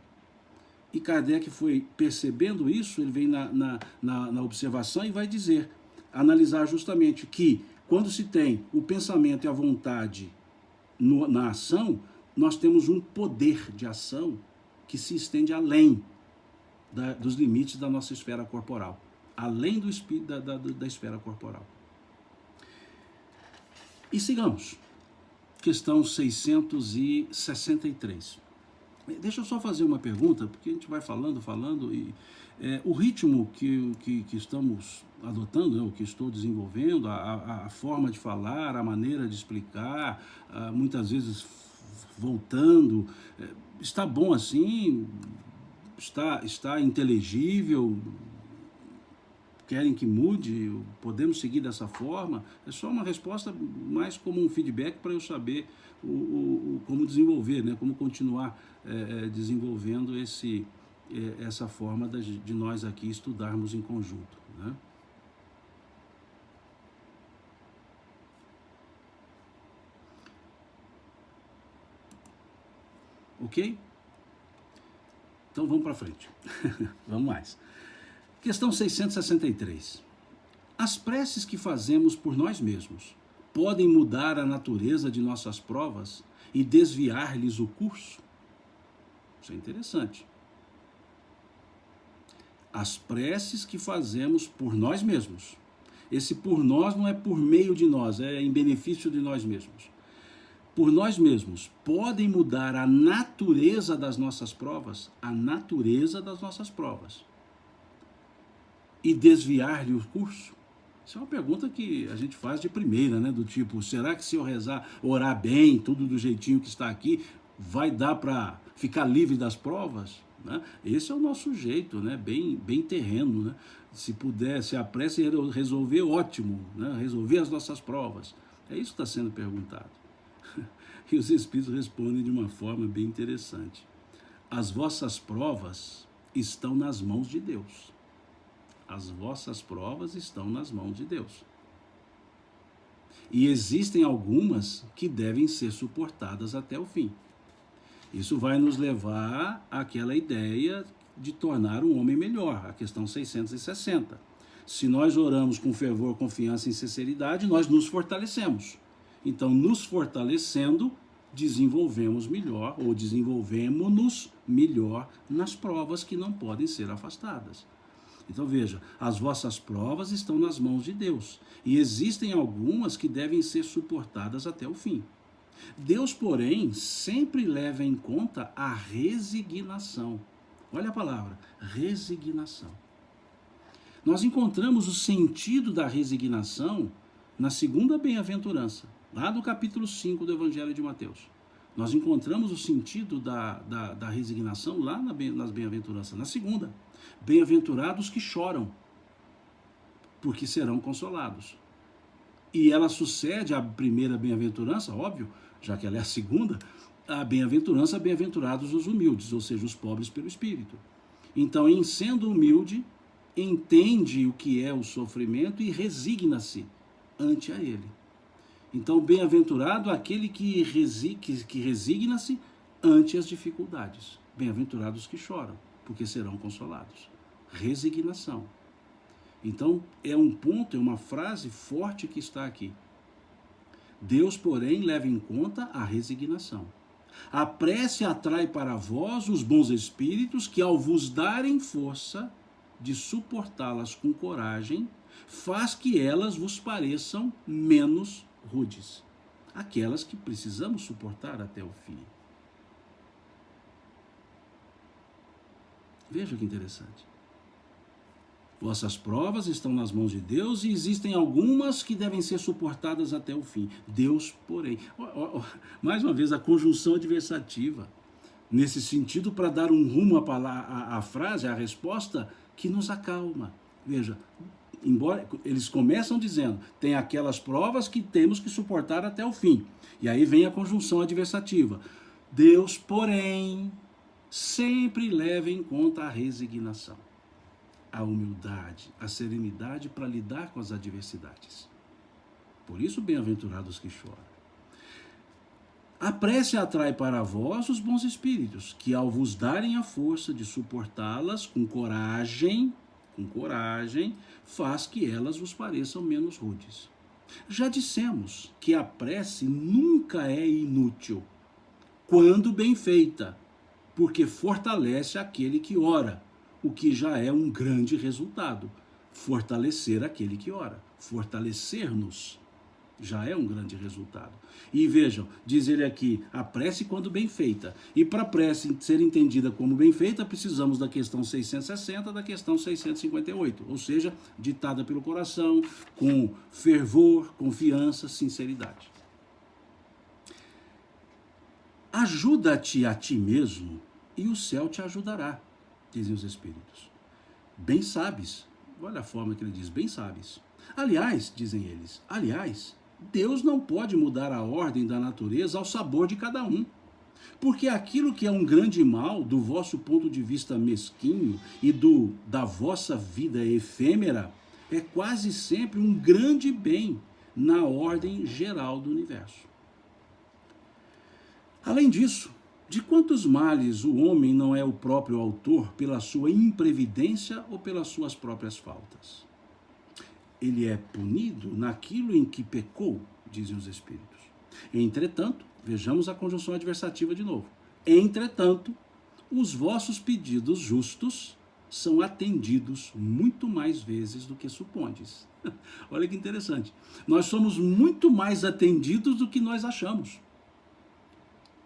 E Kardec foi percebendo isso, ele vem na observação e vai dizer, analisar justamente que quando se tem o pensamento e a vontade na ação, nós temos um poder de ação que se estende além dos limites da nossa esfera corporal, além do espírito da esfera corporal. E sigamos. Questão 663. Deixa eu só fazer uma pergunta, porque a gente vai falando, e o ritmo que estamos adotando, né, o que estou desenvolvendo, a forma de falar, a maneira de explicar, muitas vezes voltando, está bom assim? Está inteligível? Querem que mude? Podemos seguir dessa forma? É só uma resposta mais como um feedback para eu saber como desenvolver, né? Como continuar desenvolvendo essa forma de nós aqui estudarmos em conjunto. Né? Ok? Então vamos para frente. Vamos mais. Questão 663. As preces que fazemos por nós mesmos podem mudar a natureza de nossas provas e desviar-lhes o curso? Isso é interessante. As preces que fazemos por nós mesmos. Esse por nós não é por meio de nós, é em benefício de nós mesmos. Por nós mesmos, podem mudar a natureza das nossas provas, a natureza das nossas provas, e desviar-lhe o curso? Isso é uma pergunta que a gente faz de primeira, né? Do tipo, será que se eu orar bem, tudo do jeitinho que está aqui, vai dar para ficar livre das provas? Né? Esse é o nosso jeito, né? Bem terreno, né? Se puder, se a prece resolver, ótimo, né? Resolver as nossas provas. É isso que está sendo perguntado. E os Espíritos respondem de uma forma bem interessante. As vossas provas estão nas mãos de Deus. As vossas provas estão nas mãos de Deus. E existem algumas que devem ser suportadas até o fim. Isso vai nos levar àquela ideia de tornar um homem melhor, a questão 660. Se nós oramos com fervor, confiança e sinceridade, nós nos fortalecemos. Então, nos fortalecendo, desenvolvemos melhor, ou desenvolvemos-nos melhor nas provas que não podem ser afastadas. Então veja, as vossas provas estão nas mãos de Deus, e existem algumas que devem ser suportadas até o fim. Deus, porém, sempre leva em conta a resignação. Olha a palavra, resignação. Nós encontramos o sentido da resignação na segunda bem-aventurança, lá do capítulo 5 do Evangelho de Mateus. Nós encontramos o sentido da resignação lá nas bem-aventuranças, na segunda. Bem-aventurados que choram, porque serão consolados. E ela sucede à primeira bem-aventurança, óbvio, já que ela é a segunda, a bem-aventurança, bem-aventurados os humildes, ou seja, os pobres pelo Espírito. Então, em sendo humilde, entende o que é o sofrimento e resigna-se ante a ele. Então, bem-aventurado aquele que resigna-se ante as dificuldades. Bem-aventurados que choram, porque serão consolados. Resignação. Então, é um ponto, é uma frase forte que está aqui. Deus, porém, leva em conta a resignação. A prece atrai para vós os bons espíritos que, ao vos darem força de suportá-las com coragem, faz que elas vos pareçam menos rudes. Aquelas que precisamos suportar até o fim. Veja que interessante. Vossas provas estão nas mãos de Deus e existem algumas que devem ser suportadas até o fim. Deus, porém. Mais uma vez, a conjunção adversativa. Nesse sentido, para dar um rumo à frase, à resposta, que nos acalma. Veja, embora eles começam dizendo, tem aquelas provas que temos que suportar até o fim. E aí vem a conjunção adversativa. Deus, porém, sempre leva em conta a resignação, a humildade, a serenidade para lidar com as adversidades. Por isso, bem-aventurados que choram. A prece atrai para vós os bons espíritos, que ao vos darem a força de suportá-las com coragem, faz que elas vos pareçam menos rudes. Já dissemos que a prece nunca é inútil, quando bem feita, porque fortalece aquele que ora, o que já é um grande resultado. Fortalecer aquele que ora, fortalecer-nos, já é um grande resultado. E vejam, diz ele aqui, a prece quando bem feita. E para a prece ser entendida como bem feita, precisamos da questão 660, da questão 658, ou seja, ditada pelo coração, com fervor, confiança, sinceridade. Ajuda-te a ti mesmo e o céu te ajudará, dizem os Espíritos. Bem sabes, olha a forma que ele diz, bem sabes. Aliás, dizem eles, Deus não pode mudar a ordem da natureza ao sabor de cada um. Porque aquilo que é um grande mal, do vosso ponto de vista mesquinho e da vossa vida efêmera, é quase sempre um grande bem na ordem geral do universo. Além disso, de quantos males o homem não é o próprio autor pela sua imprevidência ou pelas suas próprias faltas? Ele é punido naquilo em que pecou, dizem os Espíritos. Entretanto, vejamos a conjunção adversativa de novo. Entretanto, os vossos pedidos justos são atendidos muito mais vezes do que supondes. Olha que interessante. Nós somos muito mais atendidos do que nós achamos.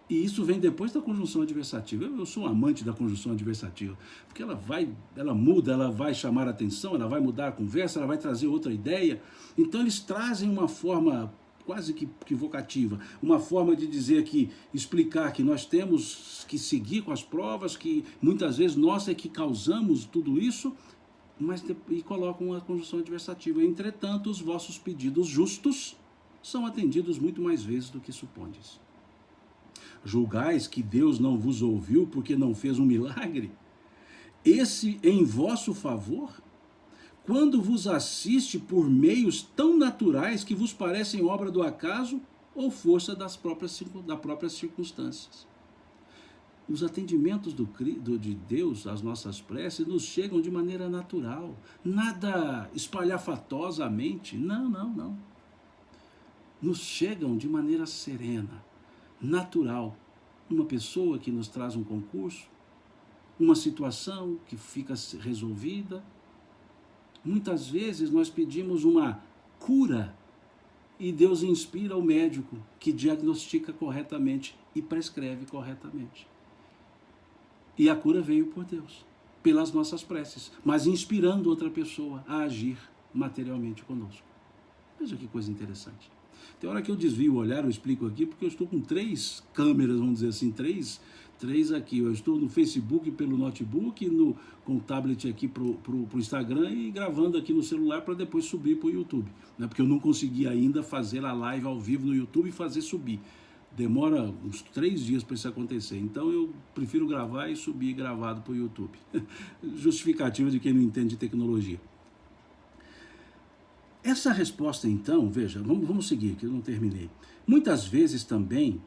E isso vem depois da conjunção adversativa. Eu sou um amante da conjunção adversativa, porque ela muda, ela vai chamar a atenção, ela vai mudar a conversa, ela vai trazer outra ideia. Então eles trazem uma forma quase que vocativa, uma forma de dizer explicar que nós temos que seguir com as provas, que muitas vezes nós é que causamos tudo isso, e colocam a conjunção adversativa. Entretanto, os vossos pedidos justos são atendidos muito mais vezes do que supondes. Julgais que Deus não vos ouviu porque não fez um milagre? Esse em vosso favor? Quando vos assiste por meios tão naturais que vos parecem obra do acaso ou força das próprias circunstâncias? Os atendimentos de Deus às nossas preces nos chegam de maneira natural, nada espalhafatosamente, não. Nos chegam de maneira serena, natural. Uma pessoa que nos traz um concurso, uma situação que fica resolvida. Muitas vezes nós pedimos uma cura e Deus inspira o médico que diagnostica corretamente e prescreve corretamente. E a cura veio por Deus, pelas nossas preces, mas inspirando outra pessoa a agir materialmente conosco. Veja que coisa interessante. Tem hora que eu desvio o olhar, eu explico aqui, porque eu estou com 3 câmeras, vamos dizer assim, três aqui. Eu estou no Facebook pelo notebook, com o tablet aqui pro Instagram e gravando aqui no celular para depois subir para o YouTube. Né? Porque eu não consegui ainda fazer a live ao vivo no YouTube e fazer subir. Demora uns 3 dias para isso acontecer. Então eu prefiro gravar e subir gravado para o YouTube. Justificativa de quem não entende de tecnologia. Essa resposta, então, veja, vamos seguir, que eu não terminei. Muitas vezes também,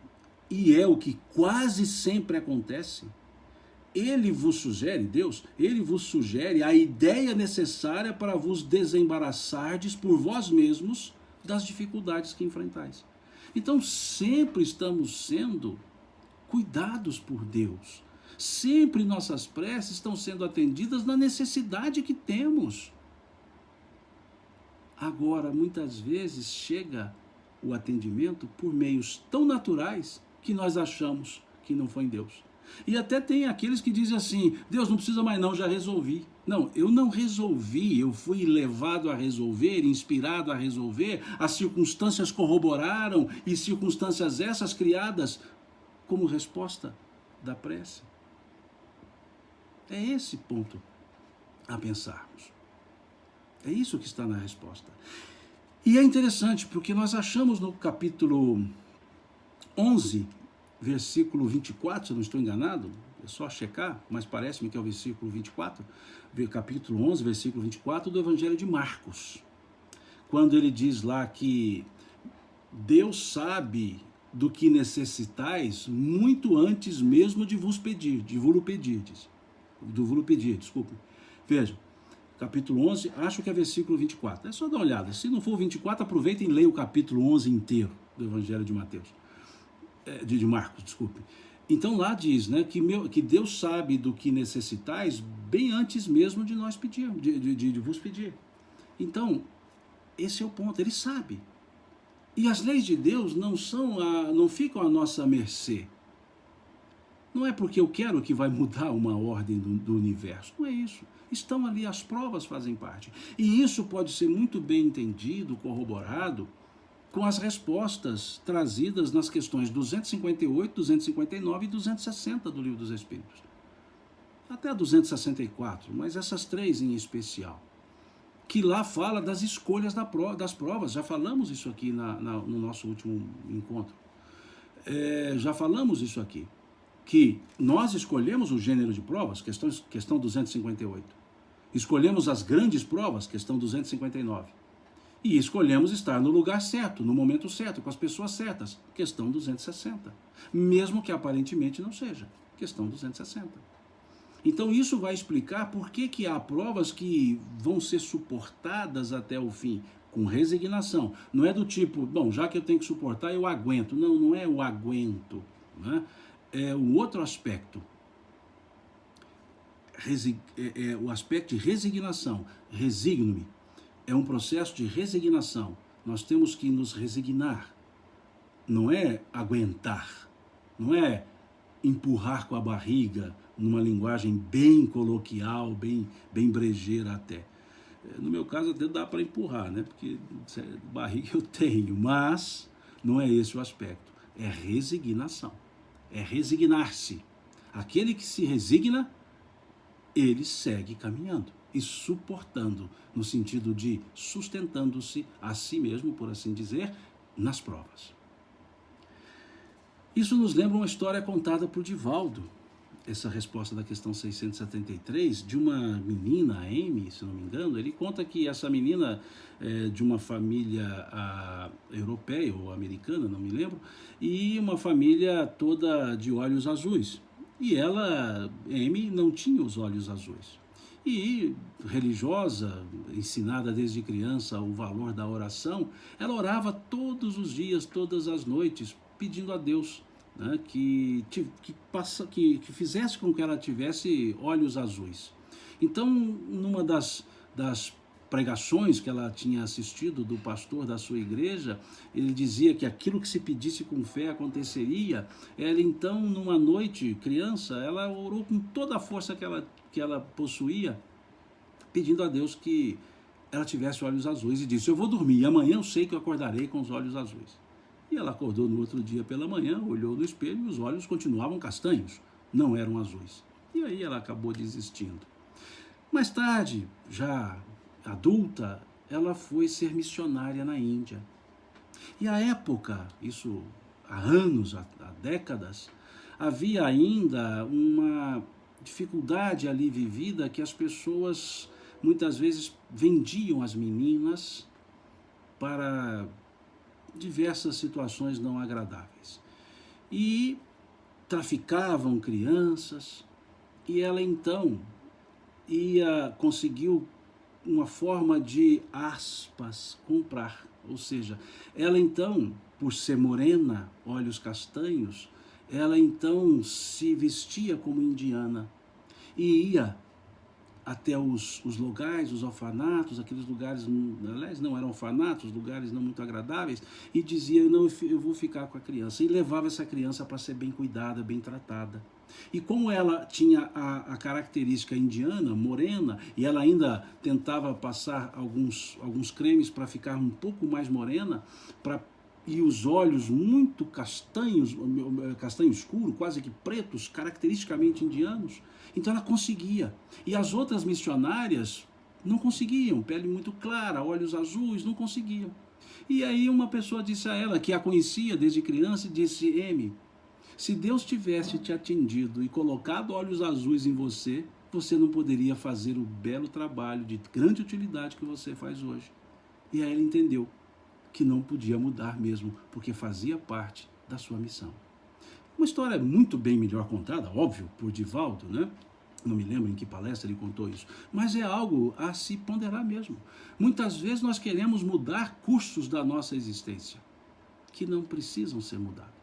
e é o que quase sempre acontece, ele vos sugere, Deus, ele vos sugere a ideia necessária para vos desembaraçardes por vós mesmos das dificuldades que enfrentais. Então, sempre estamos sendo cuidados por Deus. Sempre nossas preces estão sendo atendidas na necessidade que temos. Agora, muitas vezes chega o atendimento por meios tão naturais que nós achamos que não foi em Deus. E até tem aqueles que dizem assim, Deus não precisa mais não, já resolvi. Não, eu não resolvi, eu fui levado a resolver, inspirado a resolver, as circunstâncias corroboraram, e circunstâncias essas criadas como resposta da prece. É esse ponto a pensarmos. É isso que está na resposta. E é interessante, porque nós achamos no capítulo 11, versículo 24, se eu não estou enganado, é só checar, mas parece-me que é o versículo 24, capítulo 11, versículo 24 do Evangelho de Marcos, quando ele diz lá que Deus sabe do que necessitais muito antes mesmo de vos pedir, desculpe. Veja, capítulo 11, acho que é versículo 24, é só dar uma olhada, se não for o 24, aproveitem e leiam o capítulo 11 inteiro do Evangelho de Mateus. De Marcos, desculpe. Então lá diz, né, que Deus sabe do que necessitais bem antes mesmo de nós pedir, de vos pedir. Então, esse é o ponto, ele sabe. E as leis de Deus não ficam à nossa mercê. Não é porque eu quero que vai mudar uma ordem do universo, não é isso. Estão ali, as provas fazem parte. E isso pode ser muito bem entendido, corroborado, com as respostas trazidas nas questões 258, 259 e 260 do Livro dos Espíritos. Até a 264, mas essas 3 em especial. Que lá fala das escolhas das provas. Já falamos isso aqui no nosso último encontro. Já falamos isso aqui. Que nós escolhemos o gênero de provas, questão 258. Escolhemos as grandes provas, questão 259. E escolhemos estar no lugar certo, no momento certo, com as pessoas certas, questão 260. Mesmo que aparentemente não seja, questão 260. Então isso vai explicar por que há provas que vão ser suportadas até o fim, com resignação. Não é do tipo, bom, já que eu tenho que suportar, eu aguento. Não, não é o aguento, né? É o outro aspecto. O aspecto de resignação. Resigno-me. É um processo de resignação. Nós temos que nos resignar. Não é aguentar. Não é empurrar com a barriga, numa linguagem bem coloquial, bem brejeira até. No meu caso até dá para empurrar, né? Porque barriga eu tenho, mas não é esse o aspecto. É resignação. É resignar-se. Aquele que se resigna, ele segue caminhando e suportando, no sentido de sustentando-se a si mesmo, por assim dizer, nas provas. Isso nos lembra uma história contada por Divaldo, essa resposta da questão 673, de uma menina, a Amy, se não me engano. Ele conta que essa menina é de uma família europeia ou americana, não me lembro, e uma família toda de olhos azuis. E ela, M, não tinha os olhos azuis. E religiosa, ensinada desde criança o valor da oração, ela orava todos os dias, todas as noites, pedindo a Deus, né, que fizesse com que ela tivesse olhos azuis. Então, numa das pregações que ela tinha assistido do pastor da sua igreja, ele dizia que aquilo que se pedisse com fé aconteceria. Ela então, numa noite, criança, ela orou com toda a força que ela possuía, pedindo a Deus que ela tivesse olhos azuis, e disse: eu vou dormir, e amanhã eu sei que eu acordarei com os olhos azuis. E ela acordou no outro dia pela manhã, olhou no espelho e os olhos continuavam castanhos, não eram azuis. E aí ela acabou desistindo. Mais tarde, já adulta, ela foi ser missionária na Índia. E à época, isso há anos, há décadas, havia ainda uma dificuldade ali vivida, que as pessoas muitas vezes vendiam as meninas para diversas situações não agradáveis. E traficavam crianças, e ela então conseguiu uma forma de, aspas, comprar. Ou seja, ela então, por ser morena, olhos castanhos, ela então se vestia como indiana e ia até os lugares, os orfanatos, aqueles lugares, aliás, não eram orfanatos, lugares não muito agradáveis, e dizia: não, eu vou ficar com a criança. E levava essa criança para ser bem cuidada, bem tratada. E como ela tinha a característica indiana, morena, e ela ainda tentava passar alguns cremes para ficar um pouco mais morena, e os olhos muito castanhos, castanho escuro, quase que pretos, caracteristicamente indianos, então ela conseguia. E as outras missionárias não conseguiam, pele muito clara, olhos azuis, não conseguiam. E aí uma pessoa disse a ela, que a conhecia desde criança, e disse: M, se Deus tivesse te atendido e colocado olhos azuis em você, você não poderia fazer o belo trabalho de grande utilidade que você faz hoje. E aí ela entendeu que não podia mudar mesmo, porque fazia parte da sua missão. Uma história muito bem melhor contada, óbvio, por Divaldo, né? Não me lembro em que palestra ele contou isso, mas é algo a se ponderar mesmo. Muitas vezes nós queremos mudar cursos da nossa existência, que não precisam ser mudados.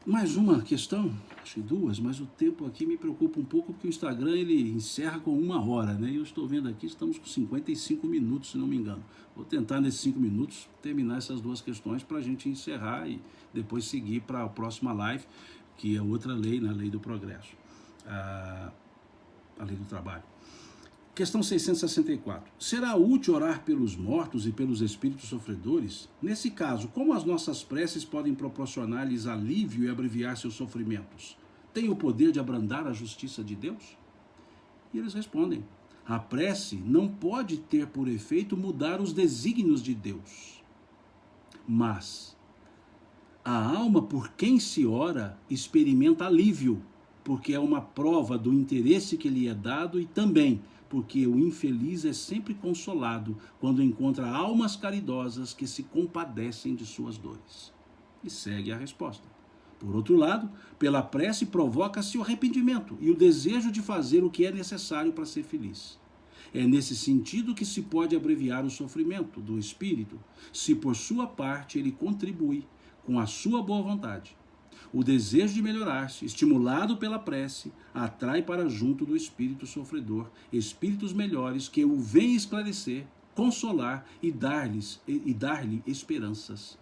Mais uma questão, acho que duas, mas o tempo aqui me preocupa um pouco, porque o Instagram ele encerra com 1 hora, né? E eu estou vendo aqui, estamos com 55 minutos, se não me engano. Vou tentar nesses 5 minutos terminar essas duas questões para a gente encerrar e depois seguir para a próxima live, que é outra lei, né? A lei do progresso, a lei do trabalho. Questão 664. Será útil orar pelos mortos e pelos espíritos sofredores? Nesse caso, como as nossas preces podem proporcionar-lhes alívio e abreviar seus sofrimentos? Tem o poder de abrandar a justiça de Deus? E eles respondem: a prece não pode ter por efeito mudar os desígnios de Deus. Mas a alma por quem se ora experimenta alívio, porque é uma prova do interesse que lhe é dado, e também porque o infeliz é sempre consolado quando encontra almas caridosas que se compadecem de suas dores. E segue a resposta. Por outro lado, pela prece provoca-se o arrependimento e o desejo de fazer o que é necessário para ser feliz. É nesse sentido que se pode abreviar o sofrimento do espírito, se por sua parte ele contribui com a sua boa vontade. O desejo de melhorar-se, estimulado pela prece, atrai para junto do espírito sofredor espíritos melhores que o vêm esclarecer, consolar e dar-lhe esperanças.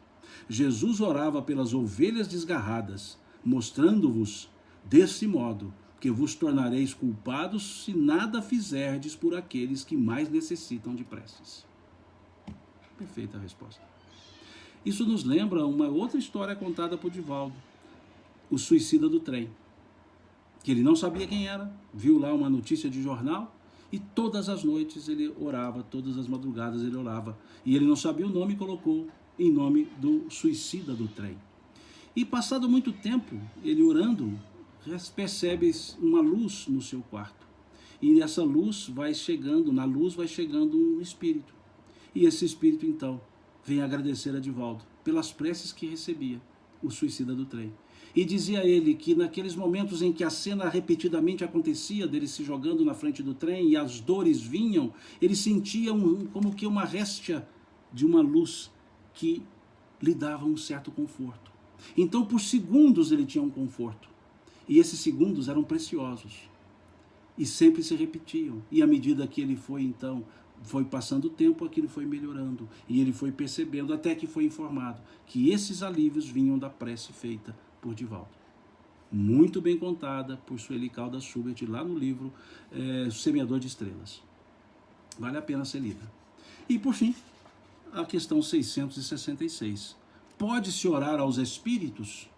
Jesus orava pelas ovelhas desgarradas, mostrando-vos, desse modo, que vos tornareis culpados se nada fizerdes por aqueles que mais necessitam de preces. Perfeita a resposta. Isso nos lembra uma outra história contada por Divaldo, o suicida do trem, que ele não sabia quem era, viu lá uma notícia de jornal e todas as noites ele orava, todas as madrugadas ele orava, e ele não sabia o nome e colocou em nome do suicida do trem. E passado muito tempo, ele orando, percebe uma luz no seu quarto, e nessa luz vai chegando, um espírito, e esse espírito então vem agradecer a Divaldo pelas preces que recebia. o suicida do trem. E dizia ele que naqueles momentos em que a cena repetidamente acontecia, dele se jogando na frente do trem e as dores vinham, ele sentia como que uma réstia de uma luz que lhe dava um certo conforto. Então, por segundos ele tinha um conforto. E esses segundos eram preciosos. E sempre se repetiam. E à medida que ele foi, então, foi passando o tempo, aquilo foi melhorando. E ele foi percebendo, até que foi informado, que esses alívios vinham da prece feita por Divaldo. Muito bem contada por Sueli Caldas Schubert, lá no livro Semeador de Estrelas. Vale a pena ser lida. E, por fim, a questão 666. Pode-se orar aos espíritos?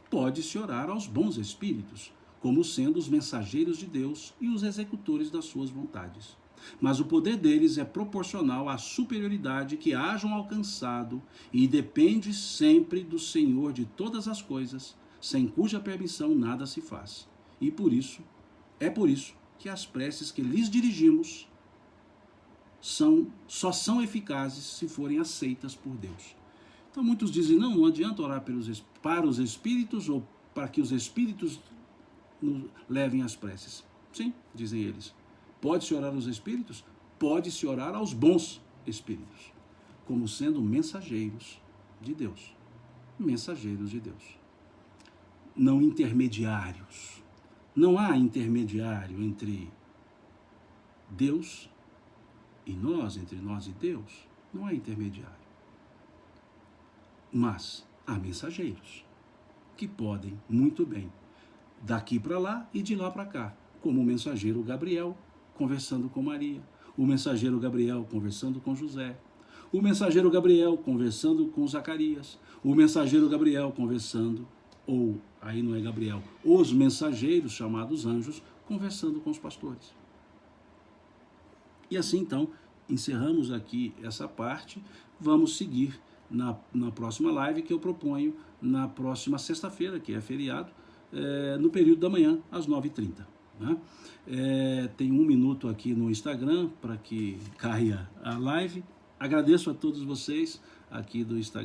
Pode-se orar aos bons espíritos, como sendo os mensageiros de Deus e os executores das suas vontades. Mas o poder deles é proporcional à superioridade que hajam alcançado e depende sempre do Senhor de todas as coisas, sem cuja permissão nada se faz. E por isso que as preces que lhes dirigimos só são eficazes se forem aceitas por Deus. Então muitos dizem, não adianta orar para os espíritos ou para que os espíritos nos levem as preces. Sim, dizem eles. Pode-se orar aos espíritos? Pode-se orar aos bons espíritos, como sendo mensageiros de Deus. Mensageiros de Deus. Não intermediários. Não há intermediário entre Deus e nós, entre nós e Deus. Não há intermediário. Mas há mensageiros que podem muito bem daqui para lá e de lá para cá, como o mensageiro Gabriel conversando com Maria, o mensageiro Gabriel conversando com José, o mensageiro Gabriel conversando com Zacarias, o mensageiro Gabriel conversando, ou aí não é Gabriel, os mensageiros chamados anjos conversando com os pastores. E assim então encerramos aqui essa parte. Vamos seguir na próxima live que eu proponho na próxima sexta-feira, que é feriado, no período da manhã, às 9h30. Né? Tem 1 minuto aqui no Instagram para que caia a live. Agradeço a todos vocês aqui do Instagram.